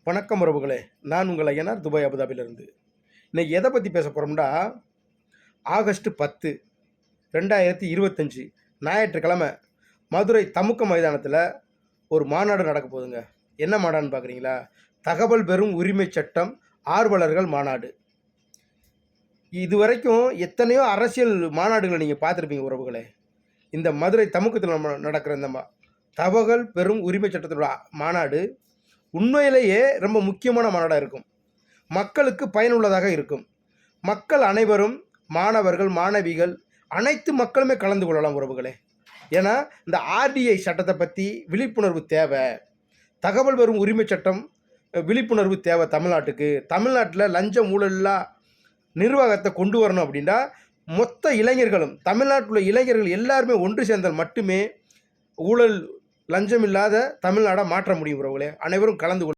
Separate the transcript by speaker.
Speaker 1: வணக்கம் உறவுகளே. நான் உங்கள் ஐயனார் துபாய் அபுதாபிலிருந்து. இன்னைக்கு எதை பற்றி பேச போகிறோம்னா, ஆகஸ்ட் 10 2025 ஞாயிற்றுக்கிழமை மதுரை தமுக்க மைதானத்தில் ஒரு மாநாடு நடக்க போகுதுங்க. என்ன மாநாடுன்னு பார்க்குறீங்களா? தகவல் பெறும் உரிமை சட்டம் ஆர்வலர்கள் மாநாடு. இதுவரைக்கும் எத்தனையோ அரசியல் மாநாடுகளை நீங்கள் பார்த்துருப்பீங்க உறவுகளே. இந்த மதுரை தமுக்கத்தில் நடக்கிற இந்த தகவல் பெறும் உரிமை சட்டத்தோட மாநாடு உண்மையிலேயே ரொம்ப முக்கியமான மாநாடாக இருக்கும். மக்களுக்கு பயனுள்ளதாக இருக்கும். மக்கள் அனைவரும், மாணவர்கள், மாணவிகள், அனைத்து மக்களுமே கலந்து கொள்ளலாம் உறவுகளே. ஏன்னா இந்த ஆர்டிஐ சட்டத்தை பற்றி விழிப்புணர்வு தேவை. தகவல் பெறும் உரிமை சட்டம் விழிப்புணர்வு தேவை தமிழ்நாட்டுக்கு. தமிழ்நாட்டில் லஞ்சம் ஊழல்லா நிர்வாகத்தை கொண்டு வரணும் அப்படின்னா மொத்த இளைஞர்களும், தமிழ்நாட்டில் உள்ள இளைஞர்கள் எல்லாருமே ஒன்று சேர்ந்தால் மட்டுமே ஊழல் லஞ்சம் இல்லாத தமிழ்நாடை மாற்ற முடியும் உறவுகளே. அனைவரும் கலந்து கொள்ள